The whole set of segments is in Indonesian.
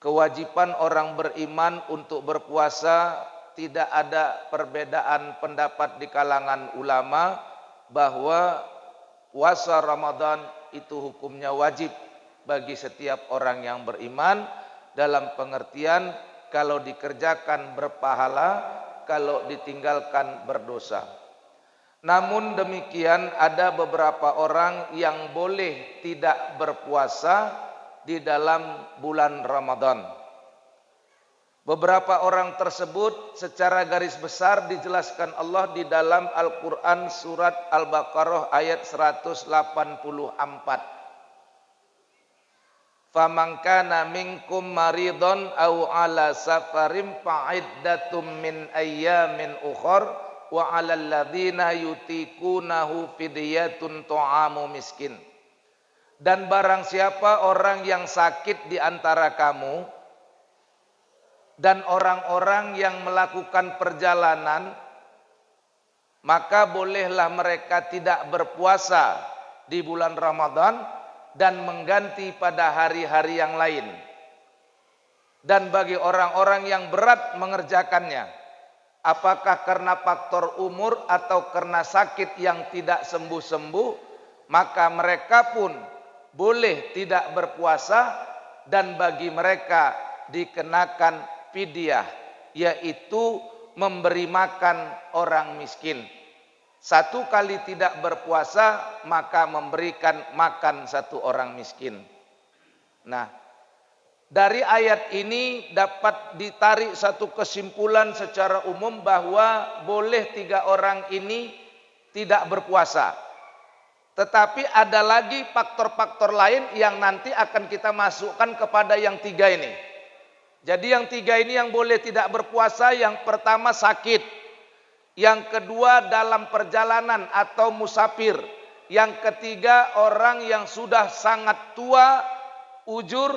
kewajiban orang beriman untuk berpuasa, tidak ada perbedaan pendapat di kalangan ulama bahwa puasa Ramadan itu hukumnya wajib bagi setiap orang yang beriman, dalam pengertian kalau dikerjakan berpahala, kalau ditinggalkan berdosa. Namun demikian ada beberapa orang yang boleh tidak berpuasa di dalam bulan Ramadan. Beberapa orang tersebut secara garis besar dijelaskan Allah di dalam Al-Quran surat Al-Baqarah ayat 184. Faman kana minkum maridun aw ala safarin fa'iddatum min ayyamin ukhar wa 'alal ladzina yutikunahu fidyatun ta'amu miskin. Dan barang siapa orang yang sakit di antara kamu dan orang-orang yang melakukan perjalanan, maka bolehlah mereka tidak berpuasa di bulan Ramadan dan mengganti pada hari-hari yang lain. Dan bagi orang-orang yang berat mengerjakannya, apakah karena faktor umur atau karena sakit yang tidak sembuh-sembuh, maka mereka pun boleh tidak berpuasa, dan bagi mereka dikenakan fidyah, yaitu memberi makan orang miskin. Satu kali tidak berpuasa, maka memberikan makan satu orang miskin. Nah, dari ayat ini dapat ditarik satu kesimpulan secara umum bahwa boleh 3 orang ini tidak berpuasa. Tetapi ada lagi faktor-faktor lain yang nanti akan kita masukkan kepada yang 3 ini. Jadi yang 3 ini yang boleh tidak berpuasa, yang pertama sakit, yang kedua dalam perjalanan atau musafir, yang ketiga orang yang sudah sangat tua, ujur,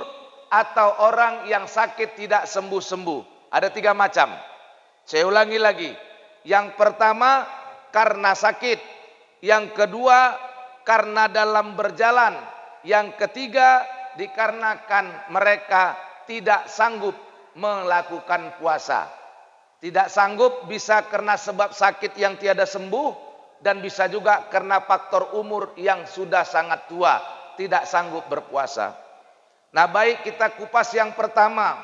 atau orang yang sakit tidak sembuh-sembuh. Ada 3 macam. Saya ulangi lagi. Yang pertama karena sakit, yang kedua karena dalam berjalan, yang ketiga dikarenakan mereka tidak sanggup melakukan puasa. Tidak sanggup bisa karena sebab sakit yang tiada sembuh, dan bisa juga karena faktor umur yang sudah sangat tua, tidak sanggup berpuasa. Nah, baik, kita kupas yang pertama.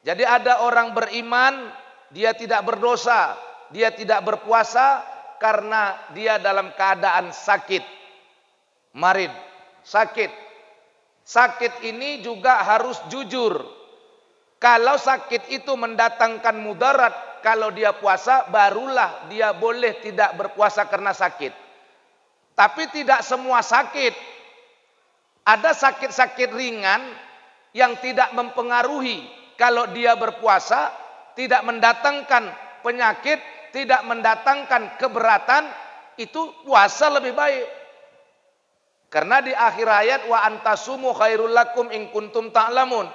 Jadi ada orang beriman, dia tidak berdosa, dia tidak berpuasa karena dia dalam keadaan sakit. Marid, sakit. Sakit ini juga harus jujur. Kalau sakit itu mendatangkan mudarat, kalau dia puasa, barulah dia boleh tidak berpuasa karena sakit. Tapi tidak semua sakit. Ada sakit-sakit ringan yang tidak mempengaruhi. Kalau dia berpuasa, tidak mendatangkan penyakit, tidak mendatangkan keberatan, itu puasa lebih baik. Karena di akhir ayat, wa antasumu khairul lakum in kuntum ta'lamun.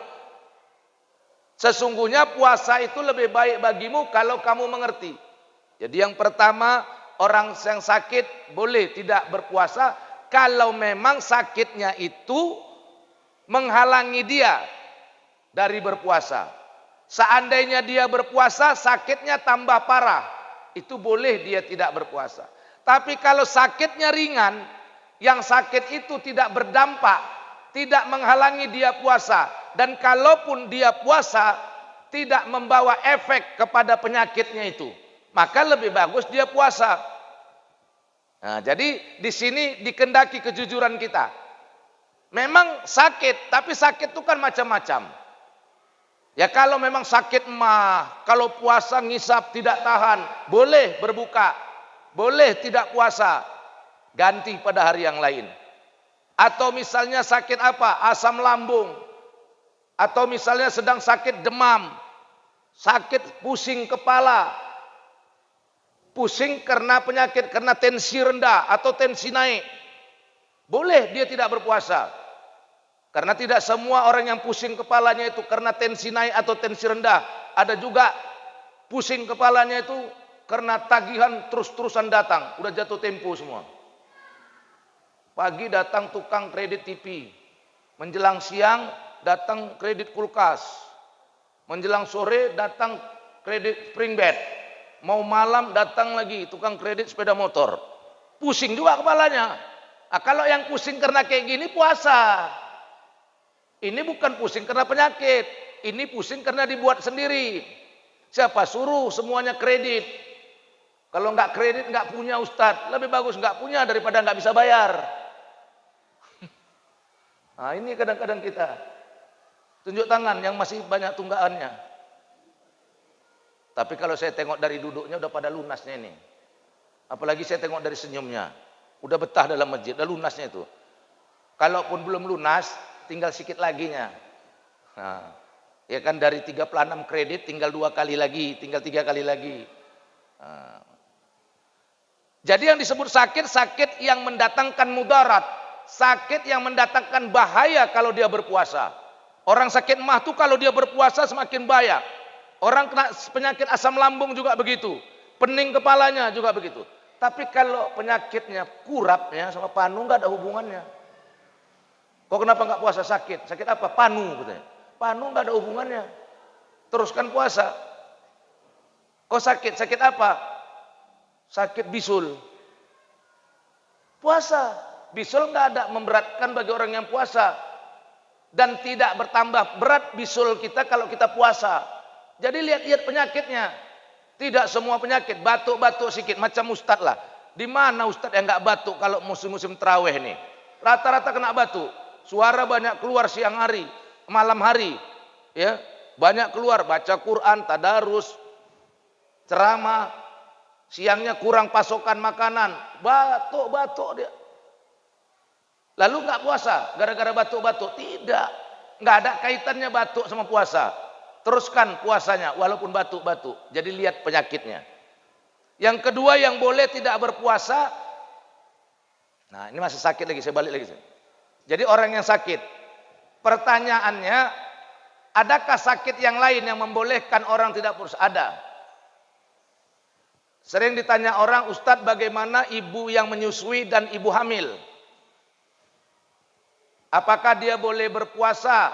Sesungguhnya puasa itu lebih baik bagimu kalau kamu mengerti. Jadi yang pertama, orang yang sakit boleh tidak berpuasa kalau memang sakitnya itu menghalangi dia dari berpuasa. Seandainya dia berpuasa, sakitnya tambah parah, itu boleh dia tidak berpuasa. Tapi kalau sakitnya ringan, yang sakit itu tidak berdampak, tidak menghalangi dia puasa, dan kalaupun dia puasa tidak membawa efek kepada penyakitnya itu, maka lebih bagus dia puasa. Nah, jadi di sini dikendaki kejujuran kita. Memang sakit, tapi sakit itu kan macam-macam. Ya kalau memang sakit mah, kalau puasa ngisap tidak tahan, boleh berbuka, boleh tidak puasa, ganti pada hari yang lain. Atau misalnya sakit apa? Asam lambung. Atau misalnya sedang sakit demam, sakit pusing kepala, pusing karena penyakit, karena tensi rendah atau tensi naik, boleh dia tidak berpuasa. Karena tidak semua orang yang pusing kepalanya itu karena tensi naik atau tensi rendah. Ada juga pusing kepalanya itu karena tagihan terus-terusan datang, udah jatuh tempo semua. Pagi datang tukang kredit TV, menjelang siang datang kredit kulkas. Menjelang sore datang kredit spring bed. Mau malam datang lagi tukang kredit sepeda motor. Pusing juga kepalanya. Nah, kalau yang pusing karena kayak gini puasa. Ini bukan pusing karena penyakit. Ini pusing karena dibuat sendiri. Siapa suruh semuanya kredit? Kalau nggak kredit nggak punya Ustadz. Lebih bagus nggak punya daripada nggak bisa bayar. Nah ini kadang-kadang kita tunjuk tangan yang masih banyak tunggakannya. Tapi kalau saya tengok dari duduknya udah pada lunasnya ini. Apalagi saya tengok dari senyumnya. Udah betah dalam masjid, udah lunasnya itu. Kalaupun belum lunas, tinggal sikit laginya. Nah, ya kan dari 36 kredit tinggal 2 kali lagi, tinggal 3 kali lagi. Nah. Jadi yang disebut sakit, sakit yang mendatangkan mudarat. Sakit yang mendatangkan bahaya kalau dia berpuasa. Orang sakit mah tuh kalau dia berpuasa semakin bahaya. Orang kena penyakit asam lambung juga begitu. Pening kepalanya juga begitu. Tapi kalau penyakitnya kurapnya sama panu nggak ada hubungannya. Kok kenapa nggak puasa sakit? Sakit apa? Panu katanya. Panu nggak ada hubungannya. Teruskan puasa. Kok sakit? Sakit apa? Sakit bisul. Puasa. Bisul nggak ada memberatkan bagi orang yang puasa. Dan tidak bertambah berat bisul kita kalau kita puasa. Jadi lihat-lihat penyakitnya. Tidak semua penyakit. Batuk-batuk sedikit. Macam Ustadz lah. Di mana Ustadz yang nggak batuk kalau musim-musim terawih nih? Rata-rata kena batuk. Suara banyak keluar siang hari. Malam hari. Ya, banyak keluar. Baca Quran, tadarus, ceramah. Siangnya kurang pasokan makanan. Batuk-batuk dia. Lalu nggak puasa gara-gara batuk-batuk? Tidak, nggak ada kaitannya batuk sama puasa. Teruskan puasanya walaupun batuk-batuk. Jadi lihat penyakitnya. Yang kedua yang boleh tidak berpuasa. Nah ini masih sakit lagi, saya balik lagi. Jadi orang yang sakit. Pertanyaannya, adakah sakit yang lain yang membolehkan orang tidak puasa? Ada. Sering ditanya orang, Ustadz bagaimana ibu yang menyusui dan ibu hamil? Apakah dia boleh berpuasa?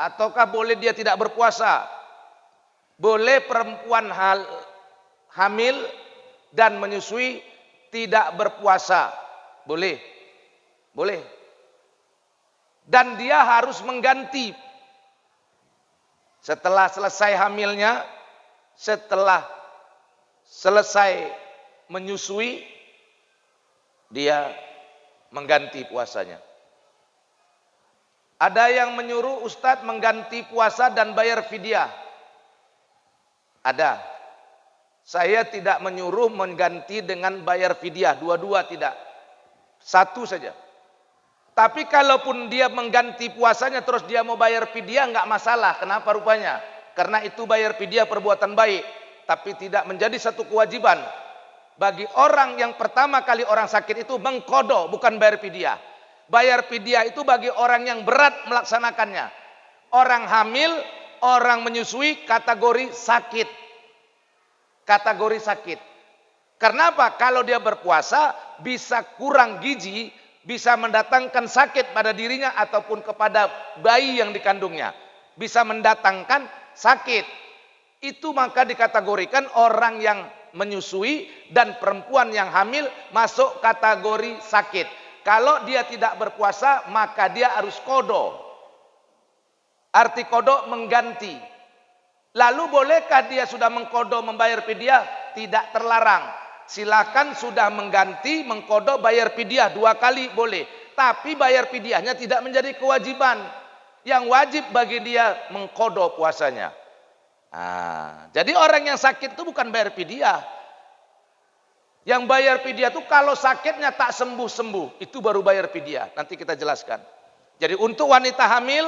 Ataukah boleh dia tidak berpuasa? Boleh perempuan hamil dan menyusui tidak berpuasa. Boleh. Boleh. Dan dia harus mengganti. Setelah selesai hamilnya, setelah selesai menyusui, dia mengganti puasanya. Ada yang menyuruh Ustadz mengganti puasa dan bayar fidyah. Ada. Saya tidak menyuruh mengganti dengan bayar fidyah. Dua-dua tidak. Satu saja. Tapi kalaupun dia mengganti puasanya terus dia mau bayar fidyah nggak masalah. Kenapa rupanya? Karena itu bayar fidyah perbuatan baik. Tapi tidak menjadi satu kewajiban. Bagi orang yang pertama kali orang sakit itu mengqadha, bukan bayar fidyah. Bayar fidyah itu bagi orang yang berat melaksanakannya. Orang hamil, orang menyusui kategori sakit. Kategori sakit. Karena apa? Kalau dia berpuasa bisa kurang gizi, bisa mendatangkan sakit pada dirinya ataupun kepada bayi yang dikandungnya. Bisa mendatangkan sakit. Itu maka dikategorikan orang yang menyusui dan perempuan yang hamil masuk kategori sakit. Kalau dia tidak berpuasa, maka dia harus qadha. Arti qadha mengganti. Lalu bolehkah dia sudah mengqadha membayar fidyah? Tidak terlarang. Silakan sudah mengganti, mengqadha, bayar fidyah 2 kali boleh. Tapi bayar fidyahnya tidak menjadi kewajiban. Yang wajib bagi dia mengqadha puasanya. Nah, jadi orang yang sakit itu bukan bayar fidyah. Yang bayar fidyah itu kalau sakitnya tak sembuh-sembuh, itu baru bayar fidyah. Nanti kita jelaskan. Jadi untuk wanita hamil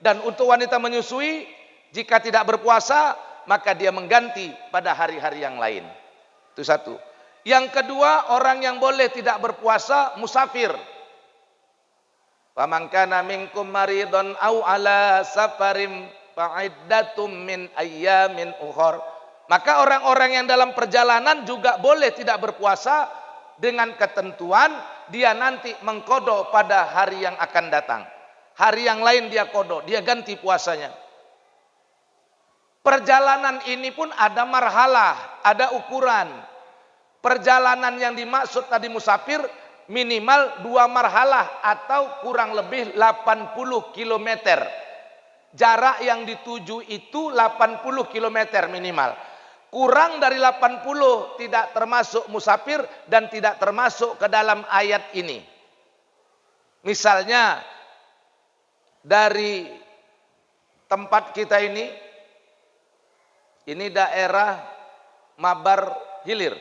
dan untuk wanita menyusui, jika tidak berpuasa, maka dia mengganti pada hari-hari yang lain. Itu satu. Yang kedua, orang yang boleh tidak berpuasa, musafir. Faman kana minkum maridun aw ala safarin fa'iddatum min ayyamin ukhar. Maka orang-orang yang dalam perjalanan juga boleh tidak berpuasa dengan ketentuan dia nanti mengqadha pada hari yang akan datang. Hari yang lain dia qada, dia ganti puasanya. Perjalanan ini pun ada marhalah, ada ukuran. Perjalanan yang dimaksud tadi musafir minimal 2 marhalah atau kurang lebih 80 kilometer. Jarak yang dituju itu 80 km minimal. Kurang dari 80 tidak termasuk musafir dan tidak termasuk ke dalam ayat ini. Misalnya dari tempat kita ini daerah Mabar Hilir.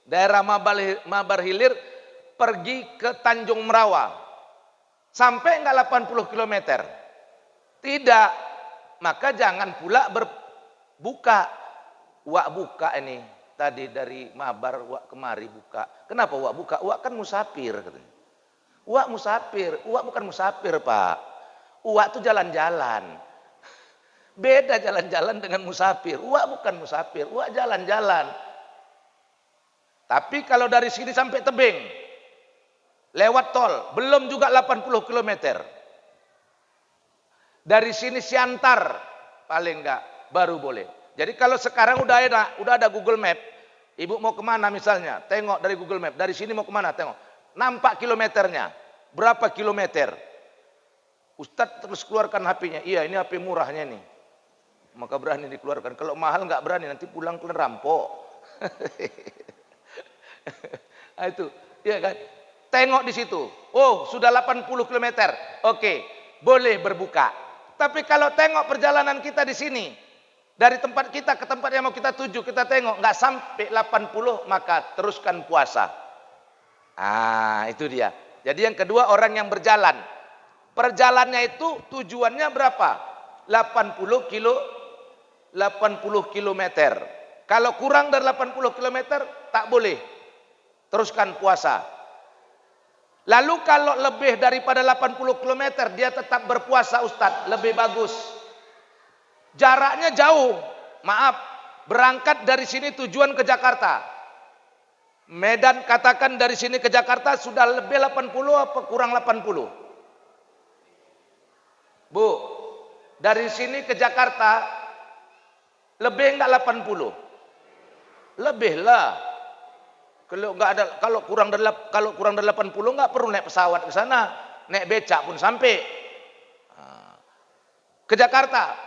Daerah Mabar Hilir pergi ke Tanjung Merawa. Sampai enggak 80 km? Tidak, maka jangan pula berbuka. Wak buka ini tadi dari Mabar wak kemari buka. Kenapa wak buka? Wak kan musafir katanya. Wak musafir, wak bukan musafir Pak. Wak itu jalan-jalan. Beda jalan-jalan dengan musafir. Wak bukan musafir, wak jalan-jalan. Tapi kalau dari sini sampai Tebing, lewat tol, belum juga 80 km. Dari sini Siantar paling enggak baru boleh. Jadi kalau sekarang udah ada Google Map, ibu mau kemana misalnya, tengok dari Google Map. Dari sini mau kemana, tengok. Nampak kilometernya, berapa kilometer. Ustadz terus keluarkan HP-nya. Iya, ini HP murahnya nih. Maka berani dikeluarkan. Kalau mahal nggak berani, nanti pulang ke rampok. Nah, itu, iya kan? Tengok di situ. Oh, sudah 80 km. Oke, boleh berbuka. Tapi kalau tengok perjalanan kita di sini, dari tempat kita ke tempat yang mau kita tuju, kita tengok nggak sampai 80, maka teruskan puasa. Ah, itu dia. Jadi yang kedua orang yang berjalan. Perjalannya itu tujuannya berapa? 80 kilometer. Kalau kurang dari 80 kilometer tak boleh. Teruskan puasa. Lalu kalau lebih daripada 80 km dia tetap berpuasa Ustadz, lebih bagus. Jaraknya jauh, maaf, berangkat dari sini tujuan ke Jakarta. Medan katakan dari sini ke Jakarta sudah lebih 80 apa kurang 80? Bu, dari sini ke Jakarta lebih enggak 80? Lebih lah. Kalau enggak ada, kalau kurang dari 80 enggak perlu naik pesawat ke sana, naik becak pun sampai. Ke Jakarta,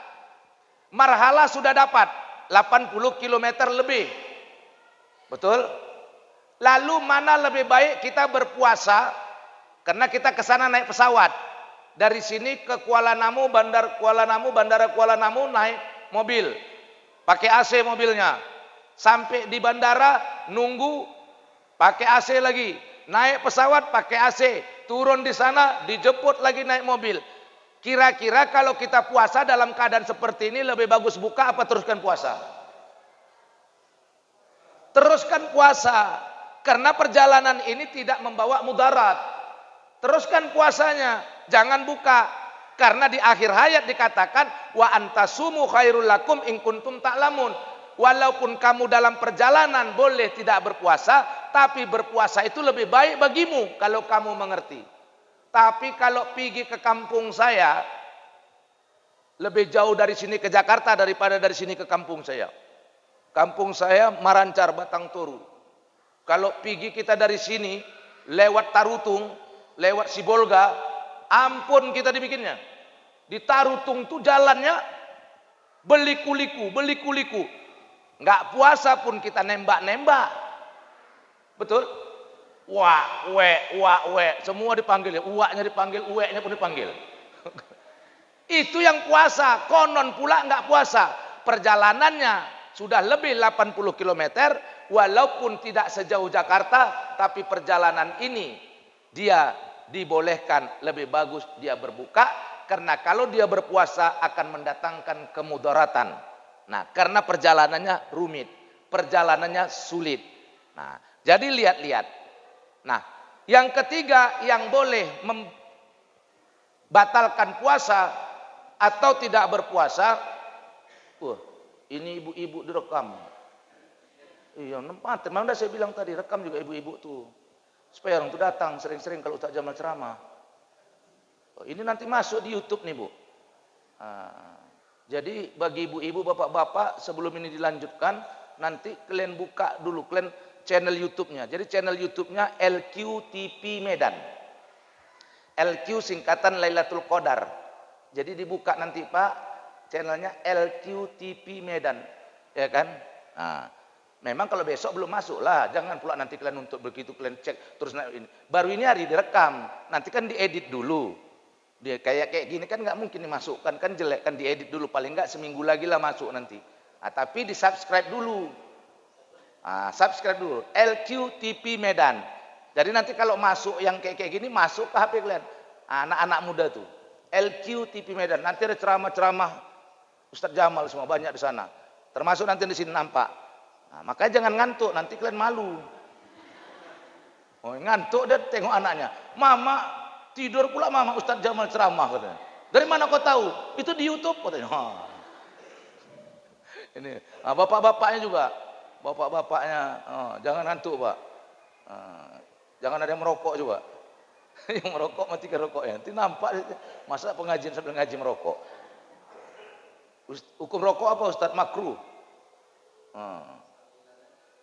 marhala sudah dapat 80 km lebih, betul? Lalu mana lebih baik kita berpuasa? Karena kita ke sana naik pesawat. Dari sini ke Bandara Kuala Namu naik mobil, pakai AC mobilnya. Sampai di bandara nunggu pakai AC lagi, naik pesawat pakai AC, turun di sana dijemput lagi naik mobil. Kira-kira kalau kita puasa dalam keadaan seperti ini lebih bagus buka apa teruskan puasa? Teruskan puasa, karena perjalanan ini tidak membawa mudarat. Teruskan puasanya, jangan buka. Karena di akhir hayat dikatakan wa antasumu khairul lakum in kuntum ta'lamun. Walaupun kamu dalam perjalanan boleh tidak berpuasa, tapi berpuasa itu lebih baik bagimu kalau kamu mengerti. Tapi kalau pergi ke kampung saya, lebih jauh dari sini ke Jakarta daripada dari sini ke kampung saya. Kampung saya Marancar, Batang Toru. Kalau pergi kita dari sini, lewat Tarutung, lewat Sibolga, ampun kita dibikinnya. Di Tarutung tuh jalannya beliku-liku. Nggak puasa pun kita nembak-nembak. Betul? Wak, we. Semua dipanggil. Uaknya dipanggil, ueknya pun dipanggil. Itu yang puasa. Konon pula nggak puasa. Perjalanannya sudah lebih 80 km. Walaupun tidak sejauh Jakarta. Tapi perjalanan ini dia dibolehkan lebih bagus dia berbuka. Karena kalau dia berpuasa akan mendatangkan kemudaratan. Nah, karena perjalanannya rumit, perjalanannya sulit. Nah, jadi lihat-lihat. Nah, yang ketiga yang boleh membatalkan puasa atau tidak berpuasa, ini ibu-ibu direkam. Iya, nempat. Memang udah saya bilang tadi, rekam juga ibu-ibu tuh. Supaya orang tuh datang sering-sering kalau Ustaz Jamal ceramah. Oh, ini nanti masuk di YouTube nih Bu. Jadi bagi ibu-ibu, bapak-bapak, sebelum ini dilanjutkan, nanti kalian buka dulu kalian channel YouTube-nya. Jadi channel YouTube-nya LQTP Medan. LQ singkatan Lailatul Qadar. Jadi dibuka nanti Pak, channelnya LQTP Medan, ya kan? Nah, memang kalau besok belum masuk lah, jangan pula nanti kalian untuk begitu kalian cek terus ini. Baru ini hari direkam, nanti kan diedit dulu. Dia kayak gini kan nggak mungkin dimasukkan, kan jelek, kan diedit dulu, paling nggak seminggu lagi lah masuk nanti. Tapi di subscribe dulu, subscribe dulu LQTP Medan. Jadi nanti kalau masuk yang kayak gini masuk ke HP kalian, anak-anak muda tuh LQTP Medan. Nanti ada ceramah-ceramah Ustadz Jamal semua banyak di sana, termasuk nanti di sini nampak. Makanya jangan ngantuk, nanti kalian malu. Oh, ngantuk dia tengok anaknya, mama tidur pula mama Ustadz Jamal ceramah katanya. Dari mana kau tahu? Itu di YouTube katanya. Ini bapak-bapaknya juga, bapak-bapaknya jangan ngantuk Pak. Jangan ada yang merokok juga. Yang merokok mati ke rokoknya. Nanti nampak masa pengajian sambil ngaji merokok. Hukum rokok apa Ustadz? Makruh.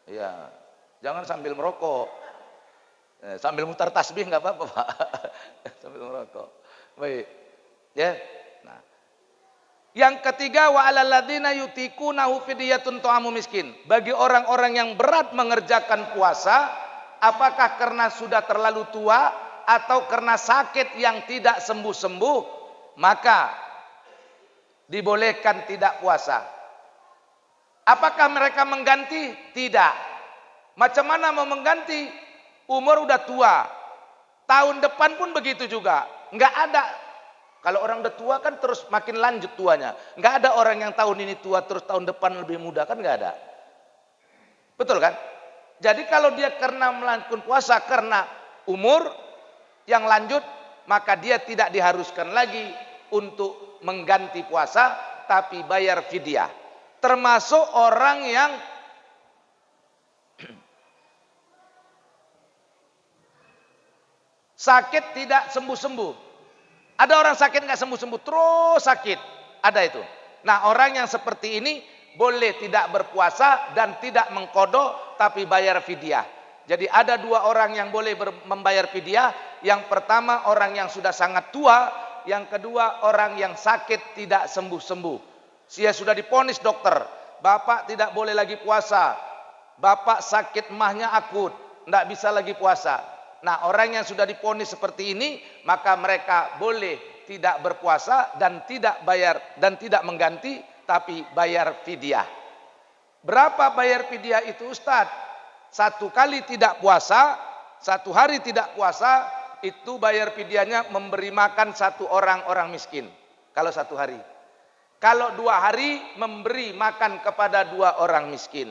Ya, jangan sambil merokok. Sambil mutar tasbih nggak apa-apa Pak. Sambil merokok. Baik. Ya. Nah. Yang ketiga, wa 'alal ladzina yutiqunahu fidyatun ta'amu miskin. Bagi orang-orang yang berat mengerjakan puasa, apakah karena sudah terlalu tua atau karena sakit yang tidak sembuh-sembuh, maka dibolehkan tidak puasa. Apakah mereka mengganti? Tidak. Macam mana mau mengganti? Umur udah tua, tahun depan pun begitu juga. Nggak ada. Kalau orang udah tua kan terus makin lanjut tuanya. Nggak ada orang yang tahun ini tua terus tahun depan lebih muda, kan nggak ada. Betul kan? Jadi kalau dia karena melakukan puasa karena umur yang lanjut, maka dia tidak diharuskan lagi untuk mengganti puasa, tapi bayar fidyah. Termasuk orang yang sakit tidak sembuh-sembuh. Ada orang sakit nggak sembuh-sembuh, terus sakit. Ada itu. Nah, orang yang seperti ini boleh tidak berpuasa dan tidak mengqadha, tapi bayar fidyah. Jadi ada dua orang yang boleh membayar fidyah. Yang pertama orang yang sudah sangat tua, yang kedua orang yang sakit tidak sembuh-sembuh. Dia sudah diponis dokter, bapak tidak boleh lagi puasa. Bapak sakit mahnya akut, tidak bisa lagi puasa. Nah, orang yang sudah diponis seperti ini, maka mereka boleh tidak berpuasa dan tidak bayar dan tidak mengganti, tapi bayar fidyah. Berapa bayar fidyah itu Ustadz? 1 kali tidak puasa, 1 hari tidak puasa, itu bayar fidyahnya memberi makan 1 orang miskin. Kalau 1 hari. Kalau 2 hari memberi makan kepada 2 orang miskin.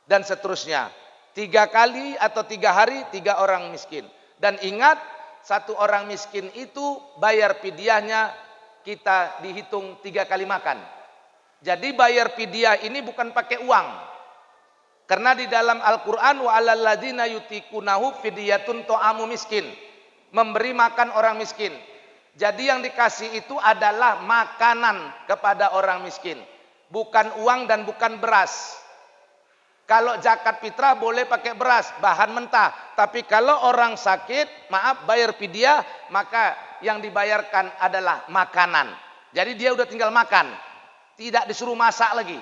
Dan seterusnya. 3 kali atau 3 hari 3 orang miskin. Dan ingat, 1 orang miskin itu bayar fidyahnya kita dihitung 3 kali makan. Jadi bayar fidyah ini bukan pakai uang. Karena di dalam Al-Quran wa 'alal ladzina yutiqunahu fidyatun ta'amu miskin. Memberi makan orang miskin. Jadi yang dikasih itu adalah makanan kepada orang miskin. Bukan uang dan bukan beras. Kalau zakat fitrah boleh pakai beras, bahan mentah. Tapi kalau orang sakit, maaf bayar fidyah, maka yang dibayarkan adalah makanan. Jadi dia udah tinggal makan, tidak disuruh masak lagi.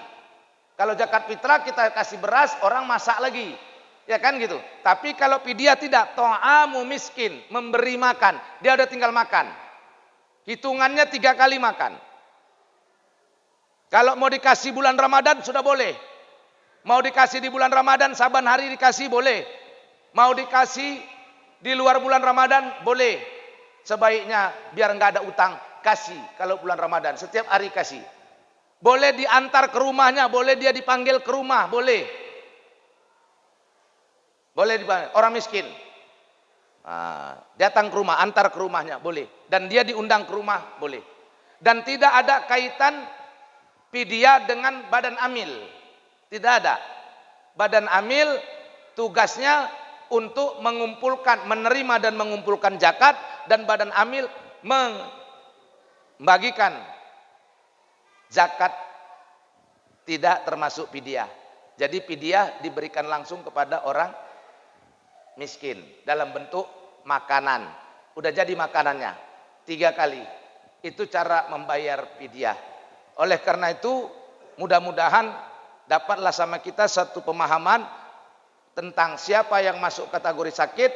Kalau zakat fitrah kita kasih beras, orang masak lagi. Ya kan gitu. Tapi kalau fidyah tidak, ta'amu miskin, memberi makan. Dia udah tinggal makan. Hitungannya 3 kali makan. Kalau mau dikasih bulan Ramadan sudah boleh. Mau dikasih di bulan Ramadan, saban hari dikasih boleh. Mau dikasih di luar bulan Ramadan boleh. Sebaiknya biar nggak ada utang, kasih kalau bulan Ramadan. Setiap hari kasih. Boleh diantar ke rumahnya, boleh dia dipanggil ke rumah, boleh. Boleh dipanggil, orang miskin. Datang ke rumah, antar ke rumahnya, boleh. Dan dia diundang ke rumah, boleh. Dan tidak ada kaitan fidyah dengan badan amil. Tidak ada. Badan amil tugasnya untuk mengumpulkan, menerima dan mengumpulkan zakat, dan badan amil membagikan zakat tidak termasuk fidyah. Jadi fidyah diberikan langsung kepada orang miskin dalam bentuk makanan. Udah jadi makanannya 3 kali. Itu cara membayar fidyah. Oleh karena itu mudah-mudahan dapatlah sama kita satu pemahaman tentang siapa yang masuk kategori sakit,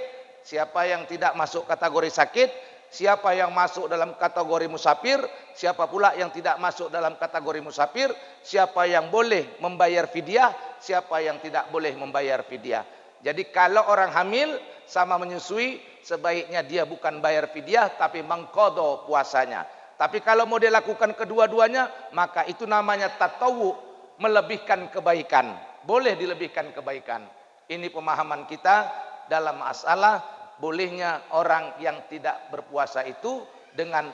siapa yang tidak masuk kategori sakit, siapa yang masuk dalam kategori musafir, siapa pula yang tidak masuk dalam kategori musafir, siapa yang boleh membayar fidyah, siapa yang tidak boleh membayar fidyah. Jadi kalau orang hamil sama menyusui, sebaiknya dia bukan bayar fidyah tapi mengqadha puasanya. Tapi kalau mau dilakukan kedua-duanya, maka itu namanya tatawwu, melebihkan kebaikan. Boleh dilebihkan kebaikan. Ini pemahaman kita dalam masalah bolehnya orang yang tidak berpuasa itu dengan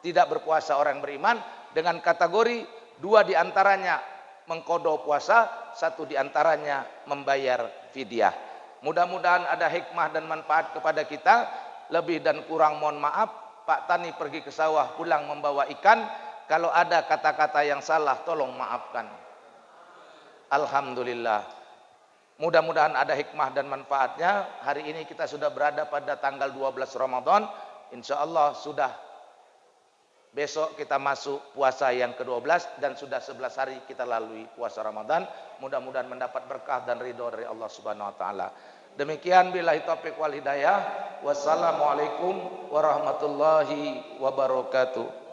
tidak berpuasa orang beriman dengan kategori 2 diantaranya mengqadha puasa, 1 diantaranya membayar fidyah. Mudah-mudahan ada hikmah dan manfaat kepada kita. Lebih dan kurang mohon maaf. Pak Tani pergi ke sawah pulang membawa ikan. Kalau ada kata-kata yang salah tolong maafkan. Alhamdulillah. Mudah-mudahan ada hikmah dan manfaatnya. Hari ini kita sudah berada pada tanggal 12 Ramadan. Insya Allah sudah besok kita masuk puasa yang ke-12 dan sudah 11 hari kita lalui puasa Ramadan. Mudah-mudahan mendapat berkah dan ridho dari Allah Subhanahu wa taala. Demikian billahi taufiq wal hidayah. Wassalamualaikum warahmatullahi wabarakatuh.